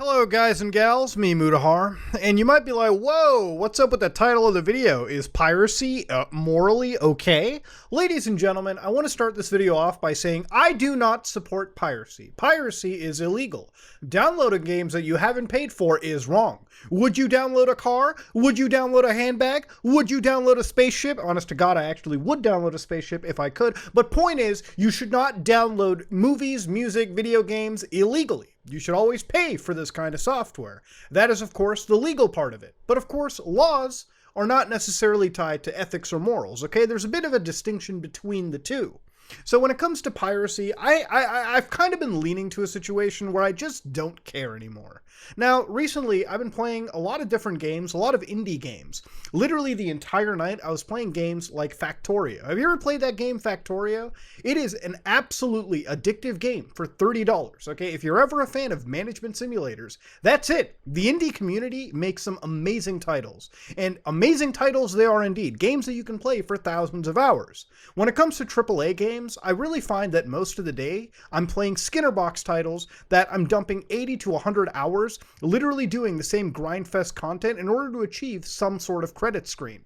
Hello guys and gals, me Mutahar, and you might be like, whoa, what's up with the title of the video? Is piracy morally okay? Ladies and gentlemen, I want to start this video off by saying I do not support piracy. Piracy is illegal. Downloading games that you haven't paid for is wrong. Would you download a car? Would you download a handbag? Would you download a spaceship? Honest to God, I actually would download a spaceship if I could, but point is, you should not download movies, music, video games illegally. You should always pay for this kind of software. That is, of course, the legal part of it. But of course, laws are not necessarily tied to ethics or morals, okay? There's a bit of a distinction between the two. So when it comes to piracy, I've kind of been leaning to a situation where I just don't care anymore. Now, recently, I've been playing a lot of different games, a lot of indie games. Literally the entire night, I was playing games like Factorio. Have you ever played that game, Factorio? It is an absolutely addictive game for $30, okay? If you're ever a fan of management simulators, that's it. The indie community makes some amazing titles. And amazing titles they are indeed. Games that you can play for thousands of hours. When it comes to AAA games, I really find that most of the day I'm playing Skinner box titles that I'm dumping 80 to 100 hours, literally doing the same grindfest content in order to achieve some sort of credit screen.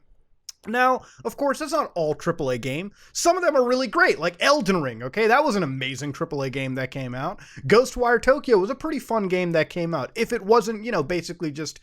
Now, of course, that's not all AAA game. Some of them are really great, like Elden Ring, okay? That was an amazing AAA game that came out. Ghostwire Tokyo was a pretty fun game that came out, if it wasn't, basically just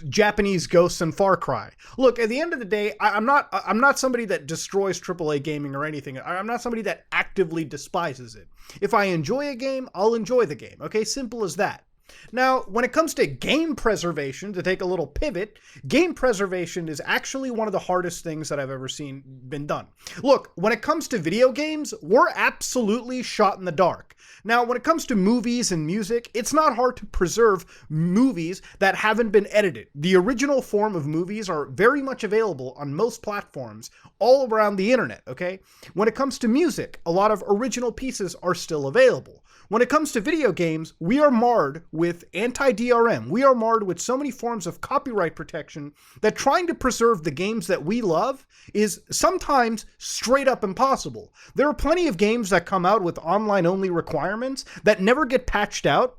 Japanese ghosts and Far Cry. Look, at the end of the day, I'm not somebody that destroys AAA gaming or anything. I'm not somebody that actively despises it. If I enjoy a game, I'll enjoy the game, okay? Simple as that. Now, when it comes to game preservation, to take a little pivot, game preservation is actually one of the hardest things that I've ever seen been done. Look, when it comes to video games, we're absolutely shot in the dark. Now, when it comes to movies and music, it's not hard to preserve movies that haven't been edited. The original form of movies are very much available on most platforms all around the internet, okay? When it comes to music, a lot of original pieces are still available. When it comes to video games, we are marred with anti-DRM. We are marred with so many forms of copyright protection that trying to preserve the games that we love is sometimes straight up impossible. There are plenty of games that come out with online-only requirements that never get patched out,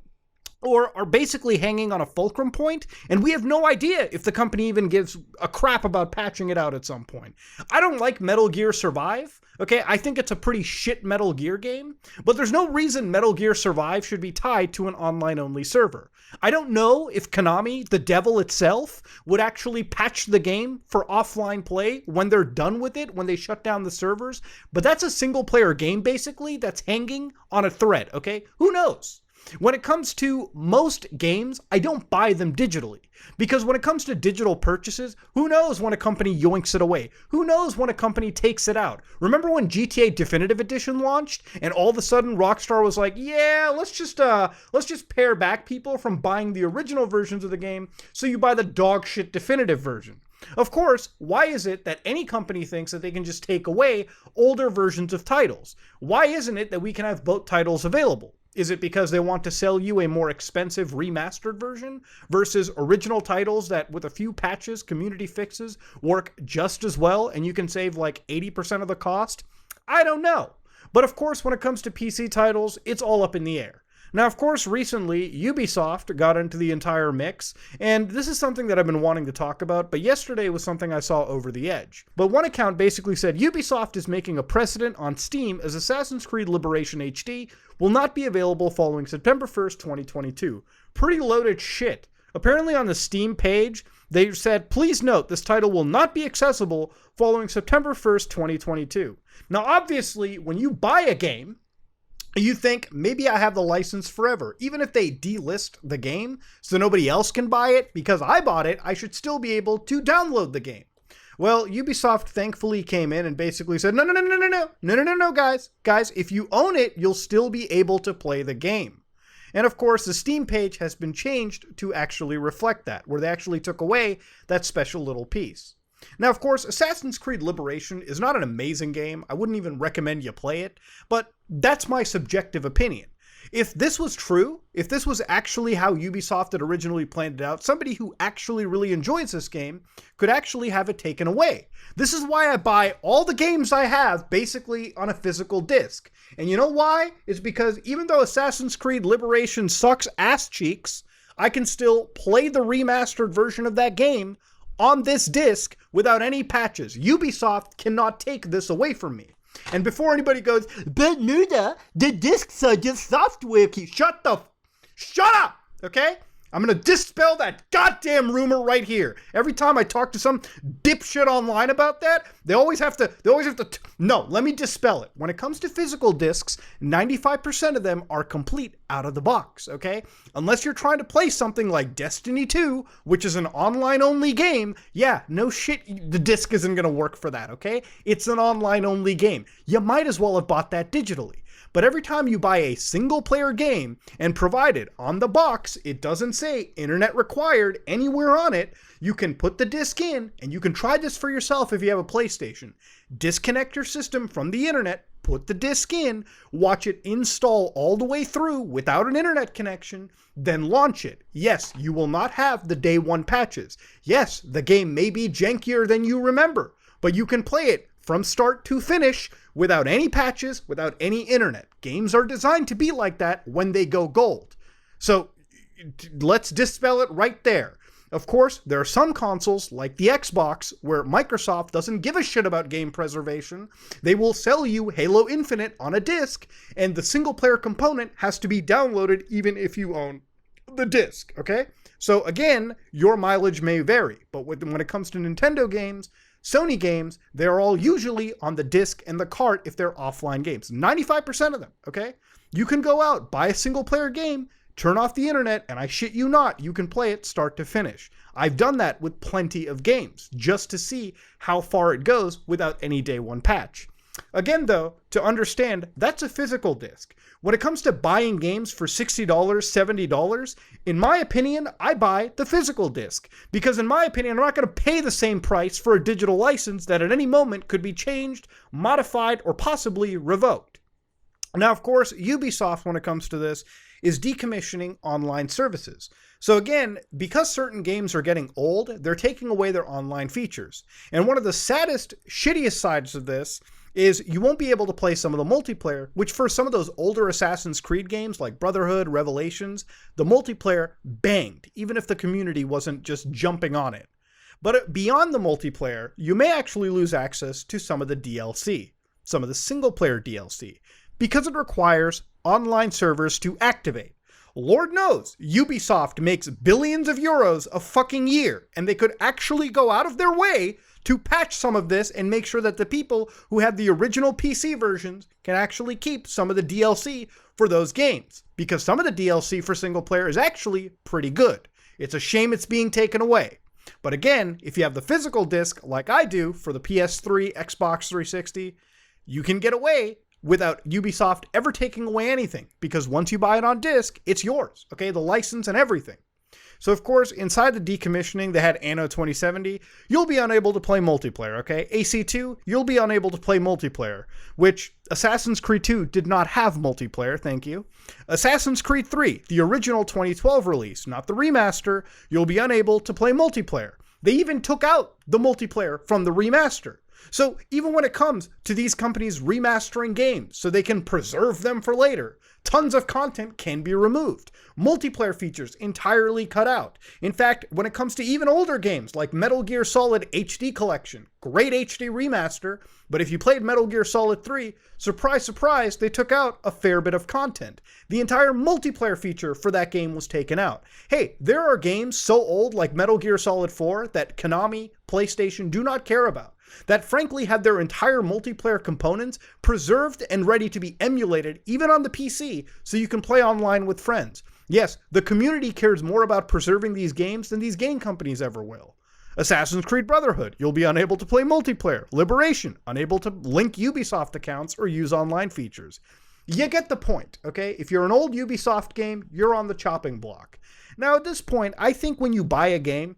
or are basically hanging on a fulcrum point, and we have no idea if the company even gives a crap about patching it out at some point. I don't like Metal Gear Survive, okay? I think it's a pretty shit Metal Gear game, but there's no reason Metal Gear Survive should be tied to an online-only server. I don't know if Konami, the devil itself, would actually patch the game for offline play when they're done with it, when they shut down the servers, but that's a single-player game, basically, that's hanging on a thread, okay? Who knows? When it comes to most games, I don't buy them digitally. Because when it comes to digital purchases, who knows when a company yoinks it away? Who knows when a company takes it out? Remember when GTA Definitive Edition launched and all of a sudden Rockstar was like, yeah, let's just pare back people from buying the original versions of the game so you buy the dog shit definitive version. Of course, why is it that any company thinks that they can just take away older versions of titles? Why isn't it that we can have both titles available? Is it because they want to sell you a more expensive remastered version versus original titles that with a few patches, community fixes, work just as well and you can save like 80% of the cost? I don't know. But of course, when it comes to PC titles, it's all up in the air. Now, of course, recently, Ubisoft got into the entire mix, and this is something that I've been wanting to talk about, but yesterday was something I saw over the edge. But one account basically said Ubisoft is making a precedent on Steam as Assassin's Creed Liberation HD will not be available following September 1st, 2022. Pretty loaded shit. Apparently on the Steam page, they said, please note this title will not be accessible following September 1st, 2022. Now, obviously, when you buy a game, you think, maybe I have the license forever. Even if they delist the game so nobody else can buy it, because I bought it, I should still be able to download the game. Well, Ubisoft thankfully came in and basically said, no, guys. Guys, if you own it, you'll still be able to play the game. And of course, the Steam page has been changed to actually reflect that, where they actually took away that special little piece. Now, of course, Assassin's Creed Liberation is not an amazing game. I wouldn't even recommend you play it, but that's my subjective opinion. If this was true, if this was actually how Ubisoft had originally planned it out, somebody who actually really enjoys this game could actually have it taken away. This is why I buy all the games I have basically on a physical disc. And you know why? It's because even though Assassin's Creed Liberation sucks ass cheeks, I can still play the remastered version of that game on this disc without any patches. Ubisoft cannot take this away from me. And before anybody goes, but Nuda, the discs are just software keys. Shut up, okay? I'm gonna dispel that goddamn rumor right here. Every time I talk to some dipshit online about that, they always have to, no, let me dispel it. When it comes to physical discs, 95% of them are complete out of the box, okay? Unless you're trying to play something like Destiny 2, which is an online-only game, yeah, no shit, the disc isn't gonna work for that, okay? It's an online-only game. You might as well have bought that digitally. But every time you buy a single-player game, and provided on the box it doesn't say internet required anywhere on it, you can put the disc in, and you can try this for yourself if you have a PlayStation. Disconnect your system from the internet, put the disc in, watch it install all the way through without an internet connection, then launch it. Yes, you will not have the day one patches. Yes, the game may be jankier than you remember, but you can play it from start to finish without any patches, without any internet. Games are designed to be like that when they go gold. So let's dispel it right there. Of course, there are some consoles like the Xbox where Microsoft doesn't give a shit about game preservation. They will sell you Halo Infinite on a disc, and the single player component has to be downloaded even if you own the disc, okay? So again, your mileage may vary, but when it comes to Nintendo games, Sony games, they're all usually on the disc and the cart if they're offline games. 95% of them, okay? You can go out, buy a single player game, turn off the internet, and I shit you not, you can play it start to finish. I've done that with plenty of games, just to see how far it goes without any day one patch. Again though, to understand, that's a physical disc. When it comes to buying games for $60, $70, in my opinion, I buy the physical disc. Because in my opinion, I'm not going to pay the same price for a digital license that at any moment could be changed, modified, or possibly revoked. Now, of course, Ubisoft, when it comes to this, is decommissioning online services. So again, because certain games are getting old, they're taking away their online features. And one of the saddest, shittiest sides of this is you won't be able to play some of the multiplayer, which for some of those older Assassin's Creed games like Brotherhood, Revelations, the multiplayer banged, even if the community wasn't just jumping on it. But beyond the multiplayer, you may actually lose access to some of the DLC, some of the single-player DLC, because it requires online servers to activate. Lord knows, Ubisoft makes billions of euros a fucking year, and they could actually go out of their way to patch some of this and make sure that the people who have the original PC versions can actually keep some of the DLC for those games. Because some of the DLC for single player is actually pretty good. It's a shame it's being taken away. But again, if you have the physical disc like I do for the PS3, Xbox 360, you can get away without Ubisoft ever taking away anything. Because once you buy it on disc, it's yours, okay? The license and everything. So of course, inside the decommissioning, they had Anno 2070. You'll be unable to play multiplayer, okay? AC2, you'll be unable to play multiplayer, which Assassin's Creed 2 did not have multiplayer, thank you. Assassin's Creed 3, the original 2012 release, not the remaster, you'll be unable to play multiplayer. They even took out the multiplayer from the remaster. So even when it comes to these companies remastering games so they can preserve them for later, tons of content can be removed. Multiplayer features entirely cut out. In fact, when it comes to even older games like Metal Gear Solid HD Collection, great HD remaster, but if you played Metal Gear Solid 3, surprise, surprise, they took out a fair bit of content. The entire multiplayer feature for that game was taken out. Hey, there are games so old like Metal Gear Solid 4 that Konami, PlayStation do not care about, that frankly had their entire multiplayer components preserved and ready to be emulated even on the PC so you can play online with friends. Yes, the community cares more about preserving these games than these game companies ever will. Assassin's Creed Brotherhood, you'll be unable to play multiplayer. Liberation, unable to link Ubisoft accounts or use online features. You get the point, okay? If you're an old Ubisoft game, you're on the chopping block. Now at this point, I think when you buy a game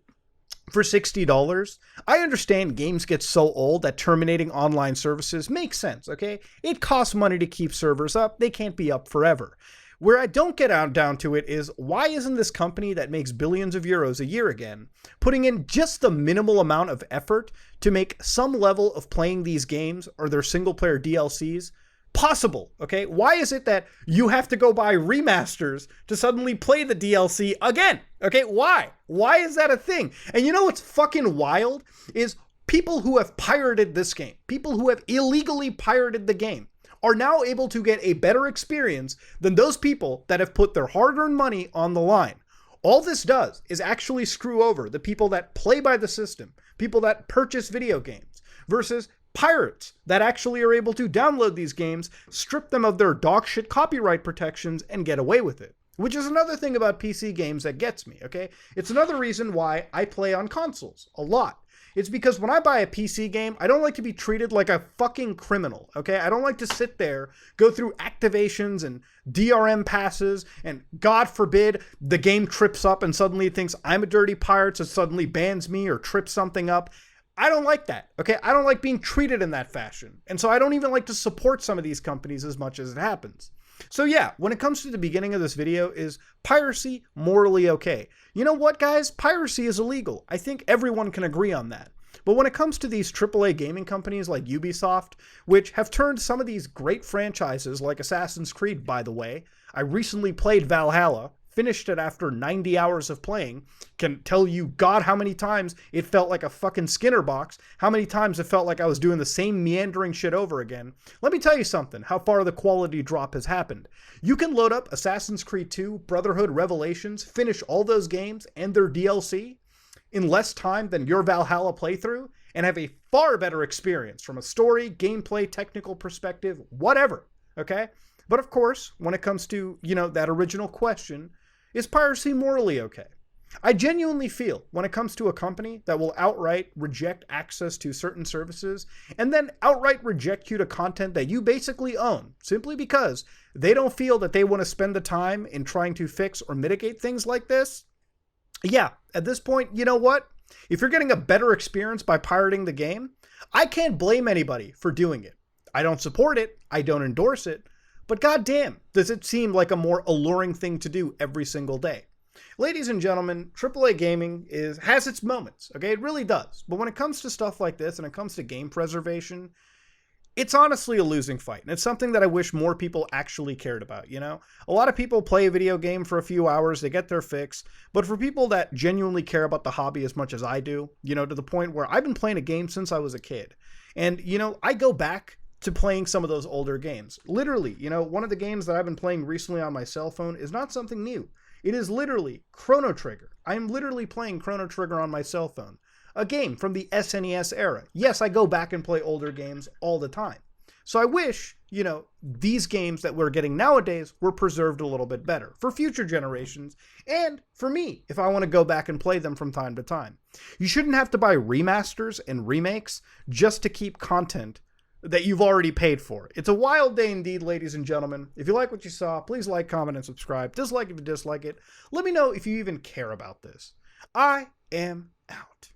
for $60, I understand games get so old that terminating online services makes sense, okay? It costs money to keep servers up. They can't be up forever. Where I don't get down to it is, why isn't this company that makes billions of euros a year again putting in just the minimal amount of effort to make some level of playing these games or their single player DLCs possible, okay? Why is it that you have to go buy remasters to suddenly play the DLC again? Okay, why? Why is that a thing? And you know what's fucking wild is people who have pirated this game, people who have illegally pirated the game, are now able to get a better experience than those people that have put their hard-earned money on the line. All this does is actually screw over the people that play by the system, people that purchase video games, versus pirates that actually are able to download these games, strip them of their dogshit copyright protections, and get away with it. Which is another thing about PC games that gets me, okay? It's another reason why I play on consoles a lot. It's because when I buy a PC game, I don't like to be treated like a fucking criminal, okay? I don't like to sit there, go through activations and DRM passes, and God forbid the game trips up and suddenly it thinks I'm a dirty pirate, so it suddenly bans me or trips something up. I don't like that, okay? I don't like being treated in that fashion. And so I don't even like to support some of these companies as much as it happens. So yeah, when it comes to the beginning of this video, is piracy morally okay? You know what, guys? Piracy is illegal. I think everyone can agree on that. But when it comes to these AAA gaming companies like Ubisoft, which have turned some of these great franchises like Assassin's Creed, by the way, I recently played Valhalla, finished it after 90 hours of playing, can tell you God how many times it felt like a fucking Skinner box, how many times it felt like I was doing the same meandering shit over again. Let me tell you something, how far the quality drop has happened. You can load up Assassin's Creed 2, Brotherhood, Revelations, finish all those games and their DLC in less time than your Valhalla playthrough, and have a far better experience from a story, gameplay, technical perspective, whatever, okay? But of course, when it comes to, that original question, is piracy morally okay? I genuinely feel when it comes to a company that will outright reject access to certain services and then outright reject you to content that you basically own simply because they don't feel that they want to spend the time in trying to fix or mitigate things like this, yeah, at this point, you know what? If you're getting a better experience by pirating the game, I can't blame anybody for doing it. I don't support it, I don't endorse it, but goddamn, does it seem like a more alluring thing to do every single day. Ladies and gentlemen, AAA gaming has its moments, okay? It really does. But when it comes to stuff like this and it comes to game preservation, it's honestly a losing fight. And it's something that I wish more people actually cared about, A lot of people play a video game for a few hours, they get their fix. But for people that genuinely care about the hobby as much as I do, to the point where I've been playing a game since I was a kid. And, I go back to playing some of those older games. Literally, one of the games that I've been playing recently on my cell phone is not something new. It is literally Chrono Trigger. I am literally playing Chrono Trigger on my cell phone. A game from the SNES era. Yes, I go back and play older games all the time. So I wish, these games that we're getting nowadays were preserved a little bit better for future generations and for me if I want to go back and play them from time to time. You shouldn't have to buy remasters and remakes just to keep content that you've already paid for. It's a wild day indeed, ladies and gentlemen. If you like what you saw, please like, comment, and subscribe. Dislike if you dislike it. Let me know if you even care about this. I am out.